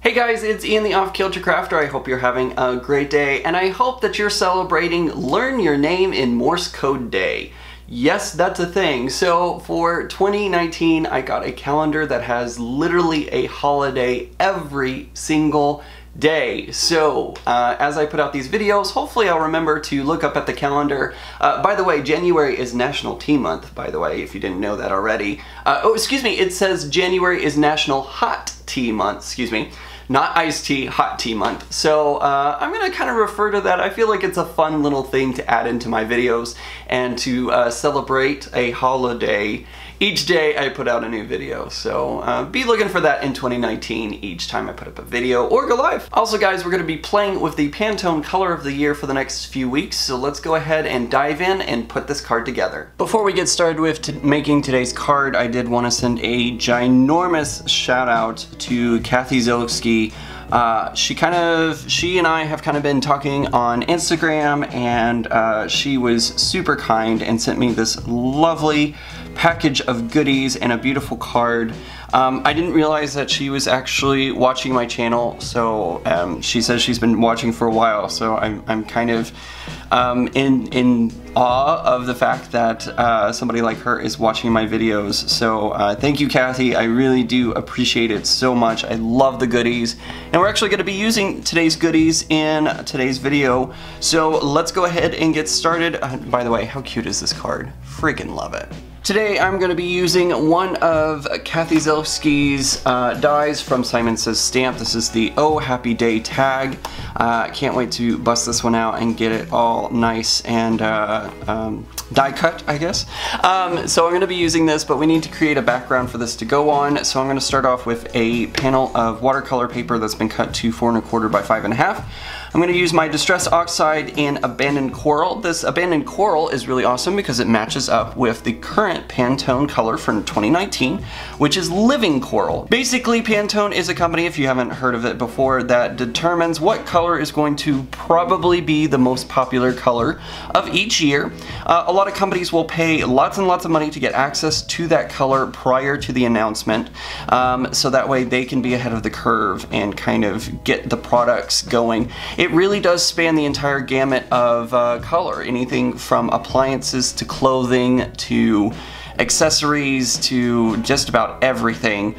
Hey guys, it's Ian the Off Kilter Crafter. I hope you're having a great day, and I hope that you're celebrating Learn Your Name in Morse Code Day. Yes, that's a thing. So for 2019, I got a calendar that has literally a holiday every single day. So as I put out these videos, hopefully I'll remember to look up at the calendar. By the way, January is National Tea Month, by the way, if you didn't know that already. Oh, excuse me, it says January is National Hot Tea Month, excuse me. Not iced tea, hot tea month. So I'm gonna kind of refer to that. I feel like it's a fun little thing to add into my videos and to celebrate a holiday. Each day I put out a new video, so be looking for that in 2019 each time I put up a video or go live. Also guys, we're gonna be playing with the Pantone color of the year for the next few weeks, so let's go ahead and dive in and put this card together. Before we get started with making today's card, I did want to send a ginormous shout out to Cathy Zielske. She and I have kind of been talking on Instagram, and she was super kind and sent me this lovely package of goodies and a beautiful card. I didn't realize that she was actually watching my channel, so she says she's been watching for a while, so I'm kind of in awe of the fact that somebody like her is watching my videos. So thank you, Cathy. I really do appreciate it so much. I love the goodies, and we're actually going to be using today's goodies in today's video. So let's go ahead and get started. By the way, how cute is this card? Freaking love it. Today I'm going to be using one of Cathy Zielske's dies from Simon Says Stamp. This is the Oh Happy Day tag. Can't wait to bust this one out and get it all nice and die cut, I guess. So I'm going to be using this, but we need to create a background for this to go on. So I'm going to start off with a panel of watercolor paper that's been cut to 4 1/4 by 5 1/2. I'm going to use my Distress Oxide in Abandoned Coral. This Abandoned Coral is really awesome because it matches up with the current Pantone color from 2019, which is Living Coral. Basically, Pantone is a company, if you haven't heard of it before, that determines what color is going to probably be the most popular color of each year. A lot of companies will pay lots and lots of money to get access to that color prior to the announcement, so that way they can be ahead of the curve and kind of get the products going. It really does span the entire gamut of color, anything from appliances to clothing to accessories to just about everything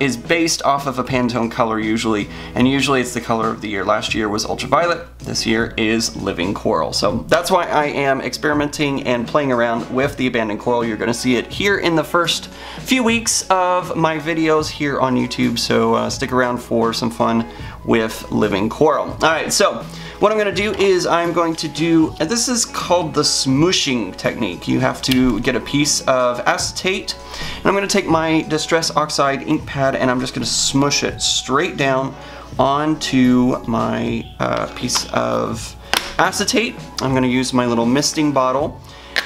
is based off of a Pantone color usually, and usually it's the color of the year. Last year was Ultraviolet, this year is Living Coral. So that's why I am experimenting and playing around with the Abandoned Coral. You're going to see it here in the first few weeks of my videos here on YouTube, so stick around for some fun with Living Coral. Alright, so what I'm going to do is I'm going to do, this is called the smooshing technique. You have to get a piece of acetate, and I'm going to take my Distress Oxide ink pad and I'm just going to smoosh it straight down onto my piece of acetate. I'm going to use my little misting bottle,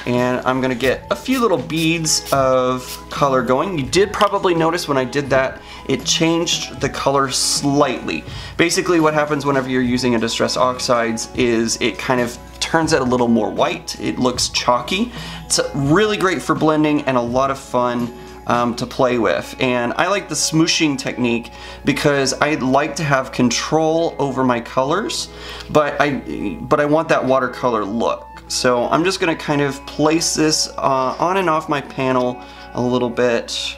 and I'm going to get a few little beads of color going. You did probably notice when I did that, it changed the color slightly. Basically what happens whenever you're using a Distress Oxides is it kind of turns it a little more white. It looks chalky. It's really great for blending and a lot of fun to play with. And I like the smooshing technique because I like to have control over my colors, but I want that watercolor look. So I'm just going to kind of place this on and off my panel a little bit,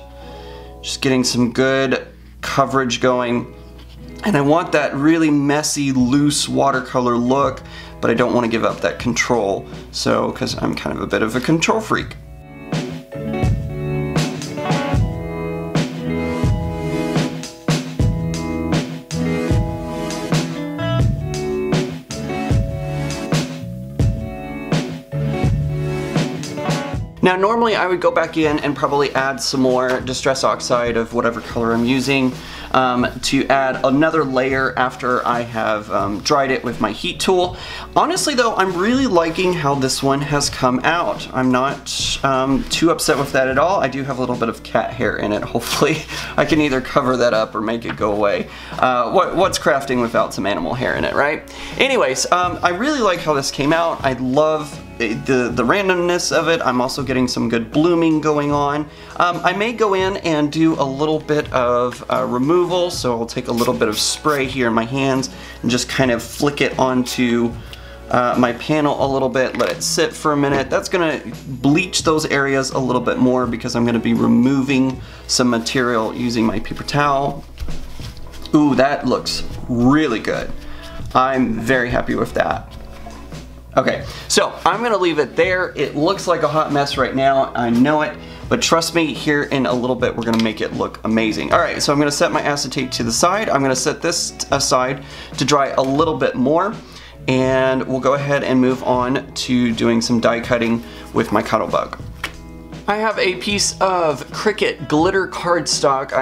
just getting some good coverage going. And I want that really messy, loose watercolor look, but I don't want to give up that control, so because I'm kind of a bit of a control freak. Now normally I would go back in and probably add some more Distress Oxide of whatever color I'm using to add another layer after I have dried it with my heat tool. Honestly though, I'm really liking how this one has come out. I'm not too upset with that at all. I do have a little bit of cat hair in it. Hopefully I can either cover that up or make it go away. What's crafting without some animal hair in it, right? Anyways, I really like how this came out. I love the randomness of it. I'm also getting some good blooming going on. I may go in and do a little bit of removal, so I'll take a little bit of spray here in my hands and just kind of flick it onto my panel a little bit, let it sit for a minute. That's gonna bleach those areas a little bit more because I'm gonna be removing some material using my paper towel. Ooh, that looks really good. I'm very happy with that. Okay, so I'm gonna leave it there. It looks like a hot mess right now, I know it, but trust me, here in a little bit, we're gonna make it look amazing. All right, so I'm gonna set my acetate to the side. I'm gonna set this aside to dry a little bit more, and we'll go ahead and move on to doing some die cutting with my Cuttlebug. I have a piece of Cricut glitter cardstock.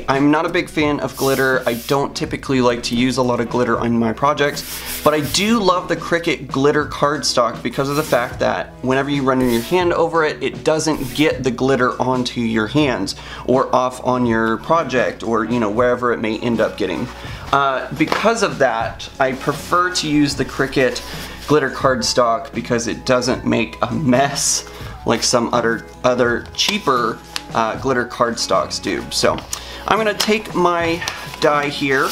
I'm not a big fan of glitter. I don't typically like to use a lot of glitter on my projects, but I do love the Cricut glitter cardstock because of the fact that whenever you run your hand over it, it doesn't get the glitter onto your hands or off on your project or, you know, wherever it may end up getting. Because of that, I prefer to use the Cricut glitter cardstock because it doesn't make a mess like some other cheaper glitter cardstocks do. So I'm gonna take my die here.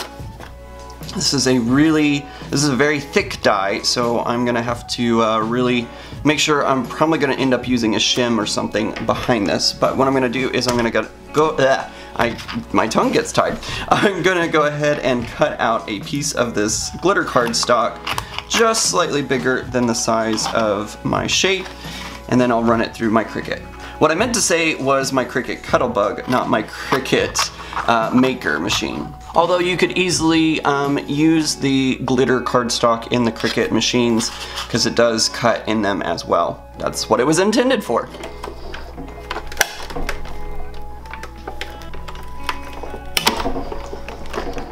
This is a very thick die, so I'm gonna have to really make sure. I'm probably gonna end up using a shim or something behind this, but what I'm gonna do is I'm gonna my tongue gets tied. I'm gonna go ahead and cut out a piece of this glitter cardstock just slightly bigger than the size of my shape, and then I'll run it through my Cricut. What I meant to say was my Cricut Cuttlebug, not my Cricut maker machine. Although you could easily use the glitter cardstock in the Cricut machines because it does cut in them as well. That's what it was intended for.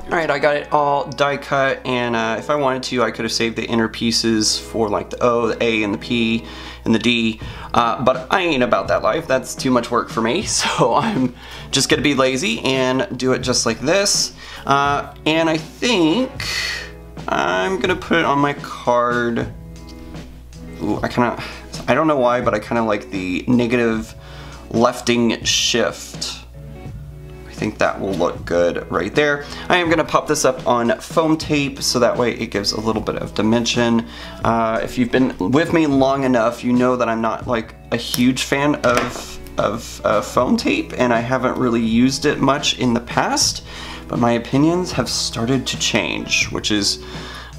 Alright, I got it all die cut, and if I wanted to, I could have saved the inner pieces for like the O, the A, and the P, and the D, but I ain't about that life. That's too much work for me, so I'm just gonna be lazy and do it just like this. And I think I'm gonna put it on my card. Ooh, I don't know why, but I kind of like the negative lefting shift. I think that will look good right there. I am gonna pop this up on foam tape so that way it gives a little bit of dimension. If you've been with me long enough, you know that I'm not like a huge fan of foam tape, and I haven't really used it much in the past, but my opinions have started to change, which is,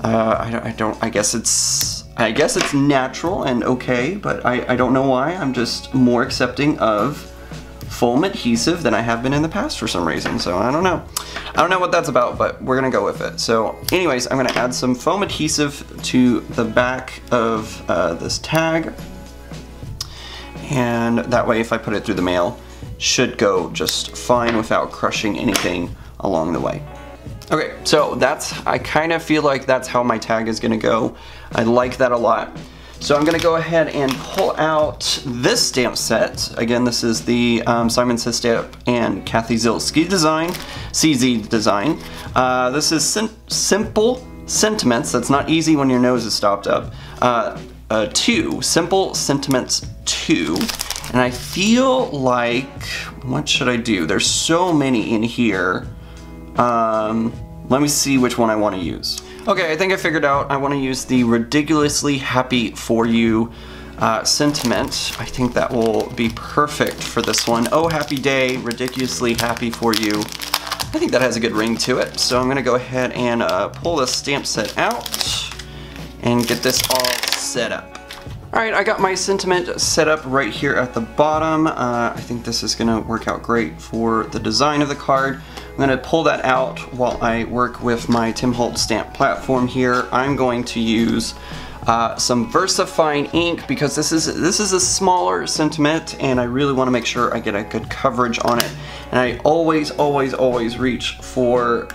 I guess it's natural and okay, but I don't know why. I'm just more accepting of foam adhesive than I have been in the past for some reason, so I don't know. I don't know what that's about, but we're gonna go with it. So anyways, I'm gonna add some foam adhesive to the back of this tag, and that way if I put it through the mail, should go just fine without crushing anything along the way. Okay, so I kind of feel like that's how my tag is gonna go. I like that a lot. So I'm gonna go ahead and pull out this stamp set. Again, this is the Simon Says Stamp and Cathy Zielske design, CZ design. This is Simple Sentiments. That's not easy when your nose is stopped up. 2, Simple Sentiments 2. And I feel like, what should I do? There's so many in here. Let me see which one I wanna use. Okay, I think I figured out I want to use the Ridiculously Happy For You sentiment. I think that will be perfect for this one. Oh, happy day, ridiculously happy for you. I think that has a good ring to it. So I'm going to go ahead and pull this stamp set out and get this all set up. Alright, I got my sentiment set up right here at the bottom. I think this is going to work out great for the design of the card. I'm going to pull that out while I work with my Tim Holtz stamp platform here. I'm going to use some VersaFine ink because this is a smaller sentiment and I really want to make sure I get a good coverage on it. And I always reach for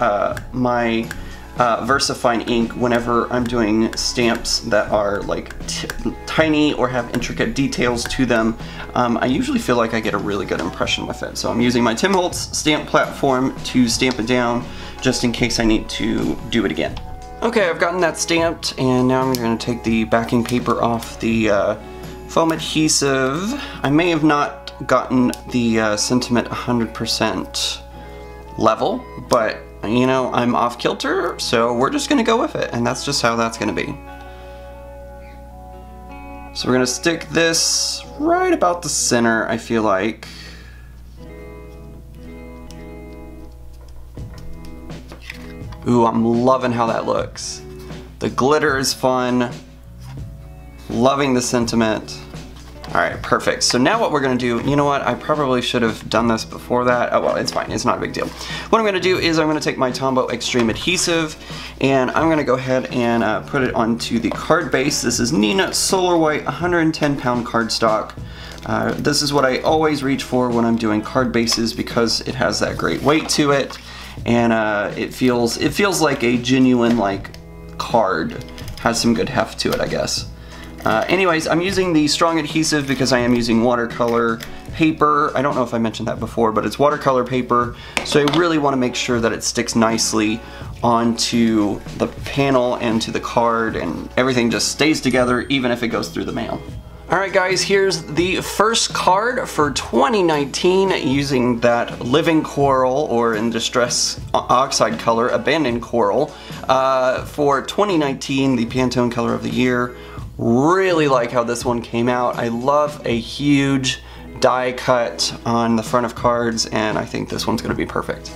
my VersaFine ink whenever I'm doing stamps that are like tiny or have intricate details to them. I usually feel like I get a really good impression with it. So I'm using my Tim Holtz stamp platform to stamp it down just in case I need to do it again. Okay, I've gotten that stamped, and now I'm going to take the backing paper off the foam adhesive. I may have not gotten the sentiment 100% level, but you know, I'm off kilter, so we're just going to go with it, and that's just how that's going to be. So we're going to stick this right about the center, I feel like. Ooh, I'm loving how that looks. The glitter is fun. Loving the sentiment. Alright, perfect. So now what we're going to do, you know what, I probably should have done this before that. Oh well, it's fine, it's not a big deal. What I'm going to do is I'm going to take my Tombow Extreme Adhesive, and I'm going to go ahead and put it onto the card base. This is Neenah Solar White 110 pound cardstock. This is what I always reach for when I'm doing card bases because it has that great weight to it, and it feels like a genuine like card. Has some good heft to it, I guess. Anyways, I'm using the strong adhesive because I am using watercolor paper. I don't know if I mentioned that before, but it's watercolor paper, so I really want to make sure that it sticks nicely onto the panel and to the card, and everything just stays together even if it goes through the mail. Alright guys, here's the first card for 2019 using that Living Coral, or in Distress Oxide color, Abandoned Coral. For 2019, the Pantone color of the year. Really like how this one came out. I love a huge die cut on the front of cards, and I think this one's going to be perfect.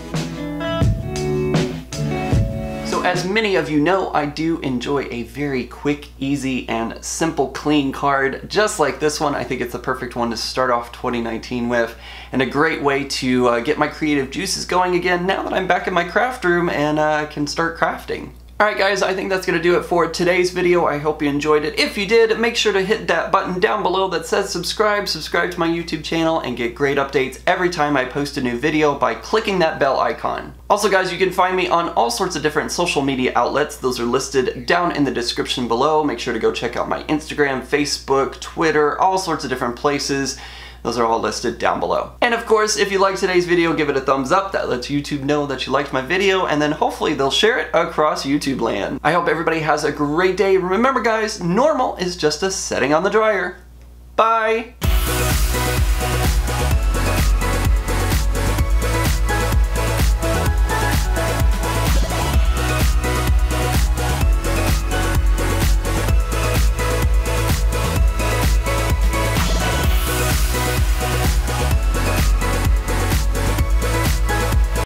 So as many of you know, I do enjoy a very quick, easy, and simple, clean card. Just like this one, I think it's the perfect one to start off 2019 with, and a great way to get my creative juices going again now that I'm back in my craft room and can start crafting. Alright guys, I think that's going to do it for today's video. I hope you enjoyed it. If you did, make sure to hit that button down below that says subscribe. Subscribe to my YouTube channel and get great updates every time I post a new video by clicking that bell icon. Also guys, you can find me on all sorts of different social media outlets. Those are listed down in the description below. Make sure to go check out my Instagram, Facebook, Twitter, all sorts of different places. Those are all listed down below. And of course, if you liked today's video, give it a thumbs up. That lets YouTube know that you liked my video, and then hopefully they'll share it across YouTube land. I hope everybody has a great day. Remember guys, normal is just a setting on the dryer. Bye!